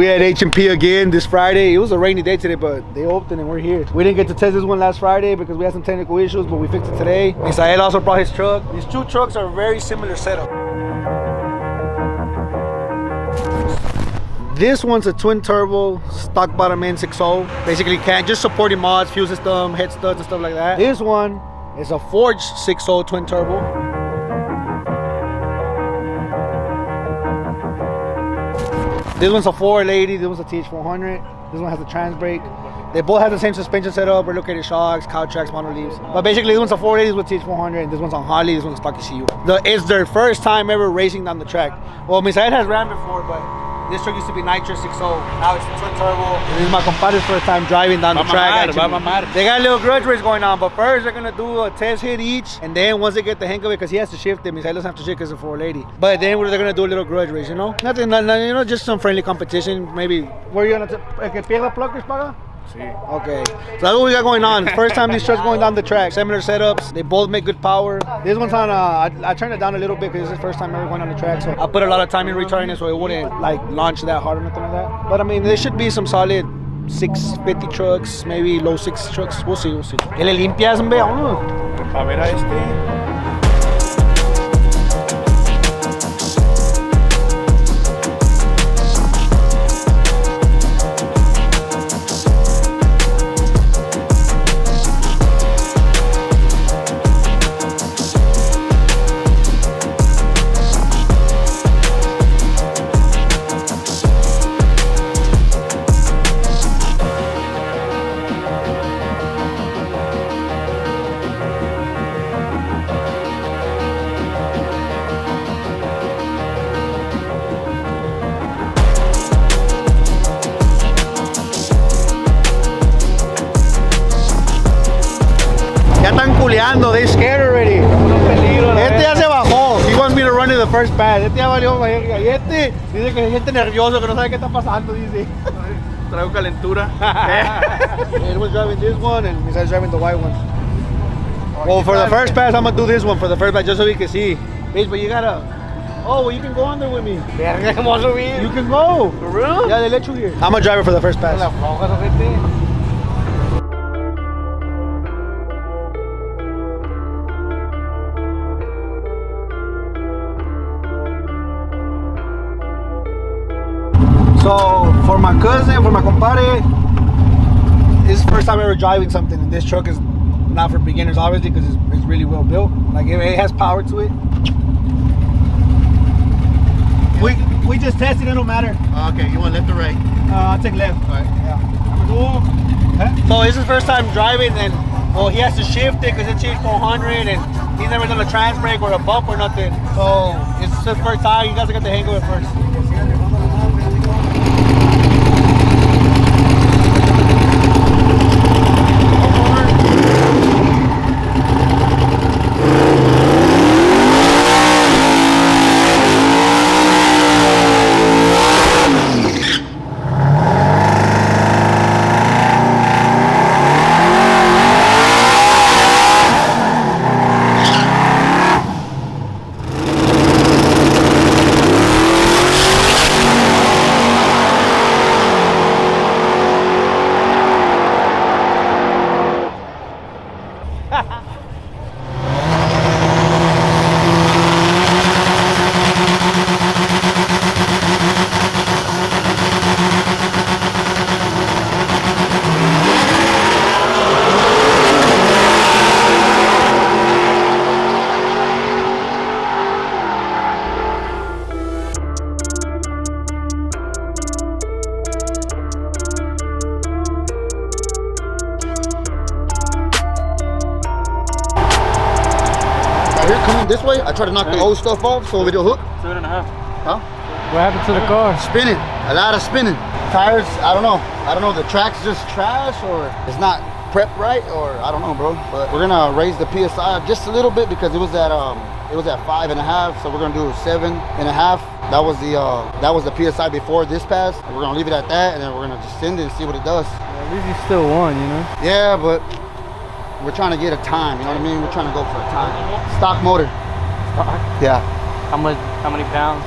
We had H&P again this Friday. It was a rainy day today, but they opened and we're here. We didn't get to test this one last Friday because we had some technical issues, but we fixed it today. Misael also brought his truck. These two trucks are very similar setup. This one's a twin turbo stock bottom end 6.0. Basically can't just supporting mods, fuel system, head studs and stuff like that. This one is a forged 6.0 twin turbo. This one's a 480, this one's a TH400. This one has a trans brake. They both have the same suspension setup, relocated shocks, cow tracks, mono leaves. But basically this one's a 480 with TH400 and this one's on Harley, this one's a stock ECU. It's their first time ever racing down the track. Well, Misael has ran before, but this truck used to be Nitro 6.0. Now it's twin turbo. This is my compadre's first time driving down the track. They got a little grudge race going on, but first they're gonna do a test hit each, and then once they get the hang of it, because he has to shift it, Misael doesn't have to shift because it's a 480. But then they're gonna do a little grudge race, you know? Nothing, you know, just some friendly competition. Maybe. Where you gonna el que pierda pluckers paga? Okay, so that's what we got going on. First time these trucks going down the track. Similar setups. They both make good power. This one's on. I turned it down a little bit because it's the first time ever going on the track. So I put a lot of time in retarding it so it wouldn't like launch that hard or nothing like that. But I mean, there should be some solid 650 trucks, maybe low 6 trucks. We'll see. ¿Qué le limpias, hombre? A ver a este. They scared already. Este ya se bajó. He wants me to run in the first pass. Este ya valió. Y este dice que se siente nervioso, que no sabe qué está pasando, dice. Traigo calentura. It was driving this one and Misael's driving the white one. Well, for the first pass, I'm gonna do this one for the first pass just so we can see. Bitch, but you gotta. Oh, well, you can go on there with me. You can go. For real? Yeah, they let you here. I'm gonna drive it for the first pass. So for my cousin, for my compadre, this is the first time ever driving something, and this truck is not for beginners, obviously, because it's really well built. Like it has power to it. We just tested it, no matter. Okay, you want left or right? I'll take left. All right. Yeah. So this is his first time driving, and well, he has to shift it because it's TH400, and he's never done a trans brake or a bump or nothing. So it's his first time. You guys got the hang of it first. Coming this way, I try to knock the old stuff off so we do a hook. 7.5. Huh? What happened to the car? Spinning, a lot of spinning. Tires, I don't know. The track's just trash or it's not prepped right or I don't know, bro. But we're gonna raise the PSI just a little bit because it was at 5.5, so we're gonna do 7.5. That was the PSI before this pass. And we're gonna leave it at that, and then we're gonna just send it and see what it does. At least you still won, you know? Yeah, but we're trying to get a time, you know what I mean? We're trying to go for a time. Stock motor. Stock? Yeah. How many pounds?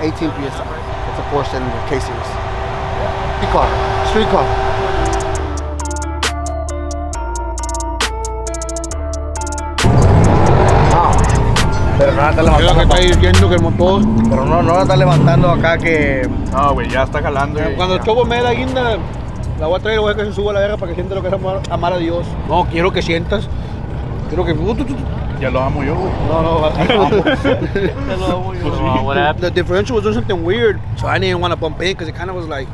18 PSI. It's a 4-cylinder K-Series. Street car. Pero no la está Creo que levantando. está diciendo que el motor. Pero no la está levantando acá que. No, güey, ya está jalando. Cuando el chopo me dé la guinda, la voy a traer y voy a que se suba a la verga para que sienta lo que es amar a Dios. No, quiero que sientas. Quiero que. Ya lo amo yo, güey. No, What happened? the differential was doing something weird, so I didn't want to bump in because it kind of was like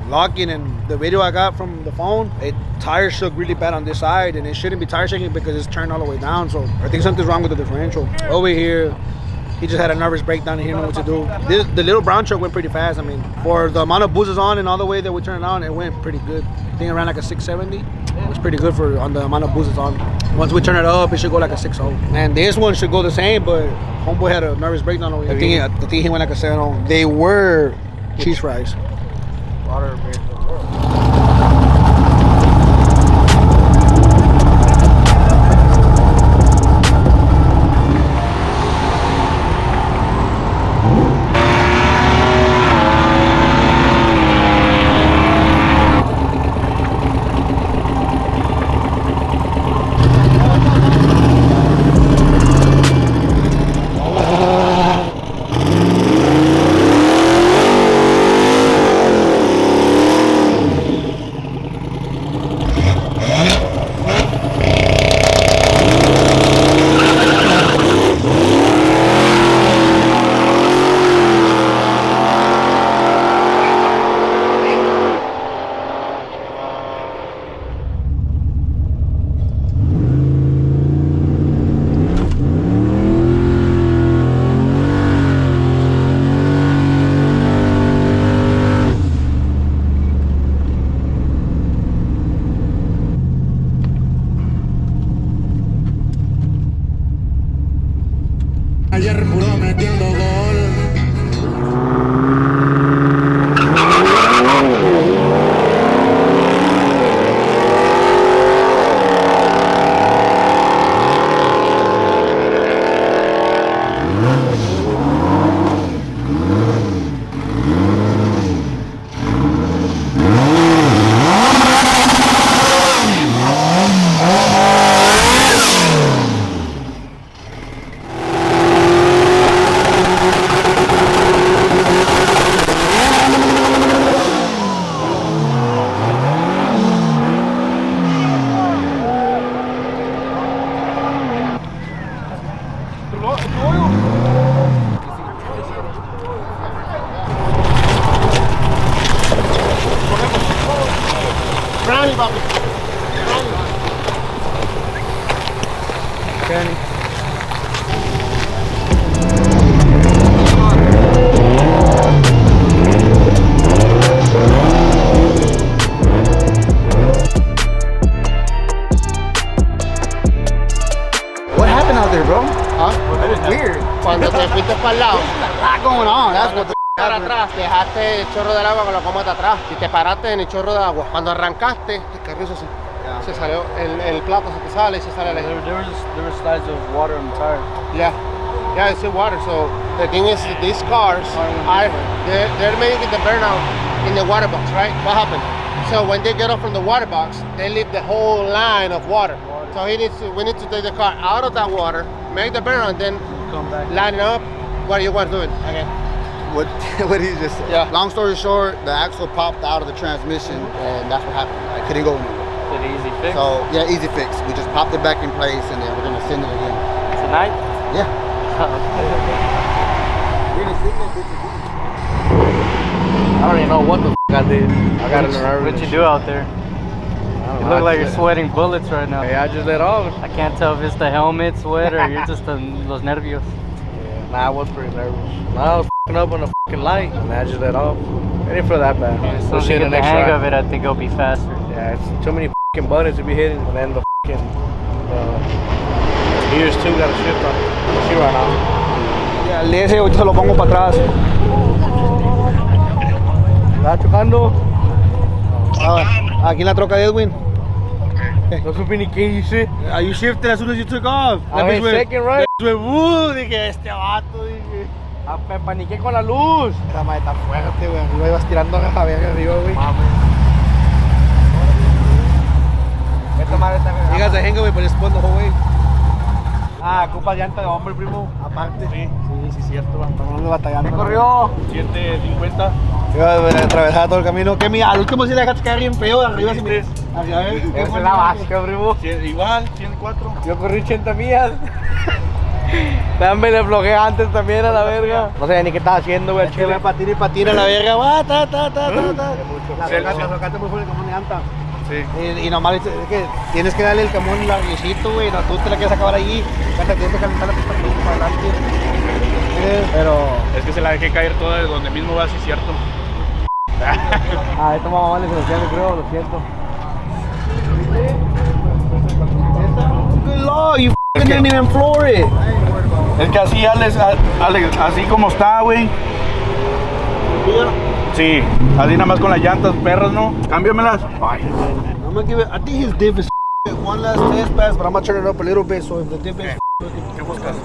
locking. And the video I got from the phone, it tire shook really bad on this side, and it shouldn't be tire shaking because it's turned all the way down. So I think something's wrong with the differential. Over here, he just had a nervous breakdown and he didn't know what to do. The little brown truck went pretty fast. I mean, for the amount of boosters on and all the way that we turned it on, it went pretty good. I think it ran like a 670. It was pretty good for on the amount of boosters on. Once we turn it up, it should go like a 6.0. And this one should go the same, but homeboy had a nervous breakdown over here. I think he went like a 7.0. They were cheese fries. Water, Ayer puro metiendo gol. What happened out there, bro? ¿Ah? That was weird. Cuando te fuiste para el lado, A lot going on. That's what para atrás, dejaste el chorro del agua con la coma de atrás y te paraste en el chorro de agua. Cuando arrancaste, el carro hizo así. Se salió, el plato se te sale y se sale lejos. There were slides of water on the tire. Yeah, it's in water. So the thing is, these cars they're making the burnout in the water box, right? What happened? So when they get off from the water box, they leave the whole line of water. So we need to take the car out of that water, make the burnout, and then Come back. line it up. What you want doing again? what he just said. Yeah. Long story short, the axle popped out of the transmission, and that's what happened. I couldn't go anywhere. Did it easy fix? So yeah, easy fix. We just popped it back in place, and then we're gonna send it again. Tonight? Yeah. We're gonna send it again. I don't even know what the I did. I got nervous. What'd you do out there? You look like you're sweating bullets right now. Hey, I just let off. I can't tell if it's the helmet, sweat, or you're just los nervios. Nah, I was pretty nervous. I was f***ing up on the f***ing light, and I just let off. I didn't feel that bad. As soon We'll as see you the get the next hang ride. of it, I think it'll be faster. Yeah, it's too many f***ing buttons to be hitting, and then the f***ing gears too got to shift on it. We'll see right now. Ya, el DS ahorita se lo pongo para atrás. ¿Estás chocando? Aquí en la troca de Edwin. No supe ni qué hice. Are you shifted as soon as you took off? I went second, right? Dije, este vato, dije. Paniqué con la luz. Esta madre está fuerte, güey. Arriba ibas tirando a verga arriba, güey. Esta madre está You guys are hanging, güey, but it's spun the whole way. Ah, ocupa llanta de hombre, primo. Aparte. Sí, cierto. Para no ande batallando. ¿Qué corrió? 750. Iba a atravesar todo el camino. Que mira, al último sí le dejaste caer bien feo. Arriba sí me... Arriba, Esa es la básica, primo. Igual, 104. Yo corrí 80 millas. También le flogué antes también a la verga. No sabía ni qué estaba haciendo, güey. Que va patina la verga. Va, ta. La Sí, verga, sí. la tocaste muy fuerte como una llanta. Sí. Y nomás es que tienes que darle el camón larguecito, güey. No, tú te la quieres acabar allí. Tienes que calentar la pista para adelante. Pero... Es que se la dejé caer toda de donde mismo va, sí, cierto. Ah, esto mamá le creo, lo siento. Good lord, you didn't even floor it. Es que así, Alex, así como está, güey. Sí, así nada más con las llantas, perras, ¿no? Cámbiamelas. Ay. I'm gonna give it, I think his diff is one last test pass, but I'm gonna turn it up a little bit, so if the diff is... ¿Qué buscas?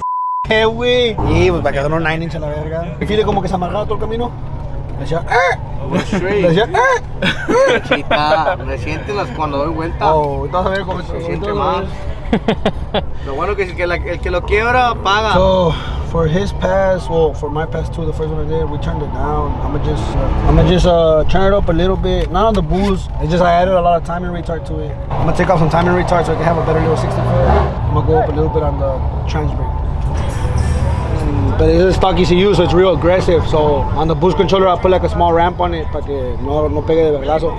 ¿Qué, güey? Y pues para que hagan un 9 inch a la verga. Me file como que se amarraba todo el camino. Decía, decía, Chita, resiéntelas cuando doy vuelta. oh, vas a ver cómo Se siente más. Lo bueno que el que lo quiebra paga. So for his pass, well, for my pass too, the first one I did, we turned it down. I'm gonna just turn it up a little bit, not on the boost. It's just I added a lot of timing retard to it. I'm gonna take off some timing retard so I can have a better little 60 foot. I'm gonna go up a little bit on the trans brake. But it is stock ECU, so it's real aggressive. So on the boost controller, I put like a small ramp on it para que no pegue de vergazo.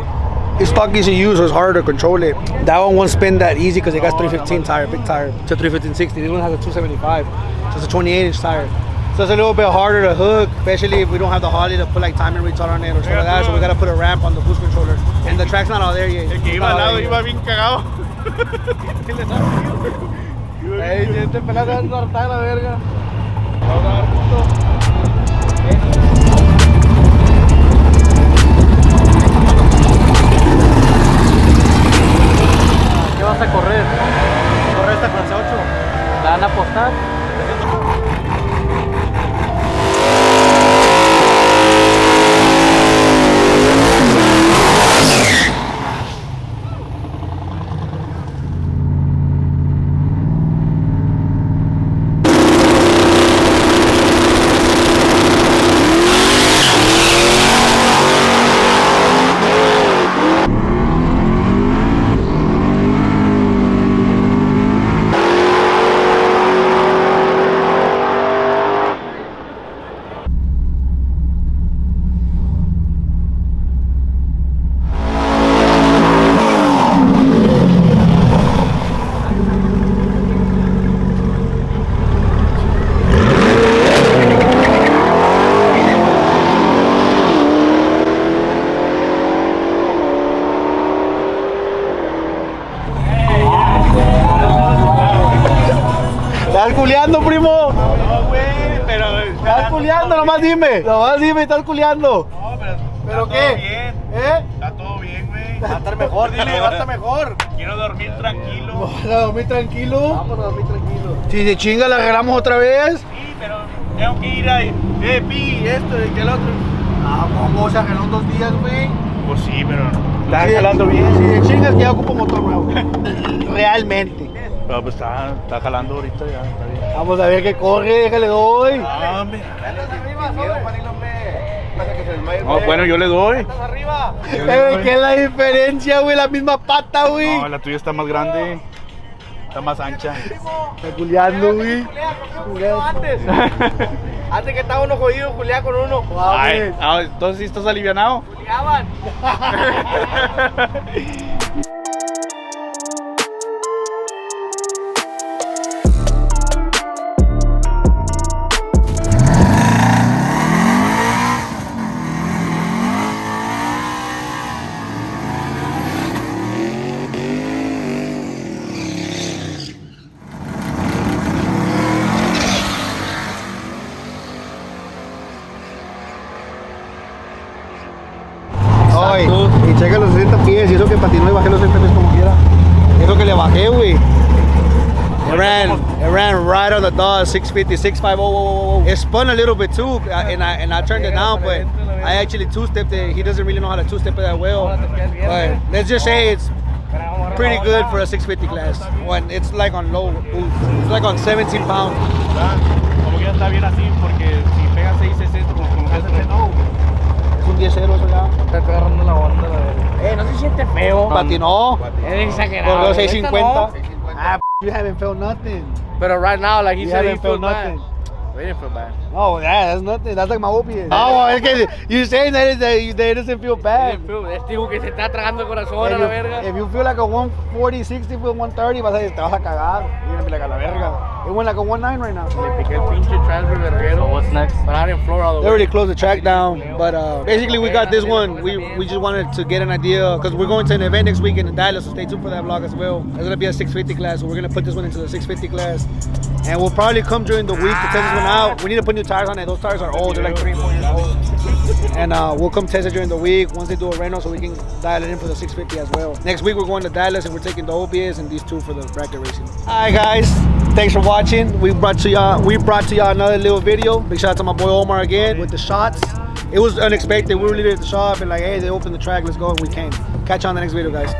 It's stock ECU, so it's harder to control it. That one won't spin that easy because it got 315 tire, big tire. It's a 315/60. This one has a 275, so it's a 28-inch tire. So it's a little bit harder to hook, especially if we don't have the Harley to put like timing retard on it or something like that. So we gotta put a ramp on the boost controller, and the track's not all there yet. El que iba al lado iba bien cagado. Ey, este pelado va a hartar la verga. ¿Qué vas a correr? Corre esta clase 8. ¿La van a apostar? ¿Estás culeando, primo? No, güey, pero... ¿Estás culeando? Nomás dime, ¿estás culeando? No, ¿Pero está qué? todo bien. ¿Eh? Está todo bien, güey. Va a estar mejor, dile, va a estar mejor. Quiero dormir tranquilo. Vamos a dormir tranquilo. Vamos a dormir tranquilo. Si se chinga, la arreglamos otra vez. Sí, pero tengo que ir ahí. Pi, esto y que el otro. Ah, ¿cómo? Se arregló en 2 días, güey. Pues sí, pero está Sí, jalando bien. Si de chingas, que ya ocupo motor nuevo. Realmente. Pero pues está jalando ahorita ya, está bien. Vamos a ver qué corre, déjale doy. Ah, hombre. Pasa que se desmaye. No, bueno, yo le doy. ¿Estás arriba? ¿Qué es la diferencia, güey? La misma pata, güey. No, la tuya está más grande. Está más ancha. Está culeando, güey. Antes. Antes que estaba uno jodido, Julián con uno. Ay, entonces sí estás alivianado. Juliaban. Ay, y checa los 60 pies, y eso que patinó y bajé los 60 pies como quiera. Eso que le bajé, güey. It ran right on the dot, 650, 650. It spun a little bit too, and I turned it down, but I actually two-stepped it. He doesn't really know how to two-step it that well. But let's just say it's pretty good for a 650 class. When it's like on low boost. It's like on 17 pounds. Como que ya está bien así, porque si pega 660, como que no. Es un 10-0 eso ya. Está agarrando la onda, la verdad. No se siente feo. Patinó. Es exagerado. Por los Esta 650. no. Ah, you haven't felt nothing. But right now, like he You said, he haven't feels felt bad. nothing. We didn't feel bad. Oh, yeah, that's nothing. That's like my opiate. Oh, es que you're saying that it doesn't feel bad. Este dijo que se está tragando el corazón a la verga. If you feel like a 140, 60 with 130, te vas a cagar. You're gonna be like a la verga. It went like a 1.9 right now. Le piqué el pinche transfer verguero. So what's next? But I didn't floor all the way. They already closed the track down, but basically we got this one. We just wanted to get an idea because we're going to an event next week in Dallas, so stay tuned for that vlog as well. It's gonna be a 650 class, so we're gonna put this one into the 650 class, and we'll probably come during the week to test this one out. We need to put new tires on it. Those tires are old; they're like 3 or 4 years old. And we'll come test it during the week once they do a rental, so we can dial it in for the 650 as well. Next week we're going to Dallas, and we're taking the OBS and these two for the bracket racing. All right, guys. Thanks for watching. We brought to y'all another little video. Big shout out to my boy Omar again with the shots. It was unexpected. We were literally at the shop and like, hey, they opened the track. Let's go, and we came. Catch you on the next video, guys.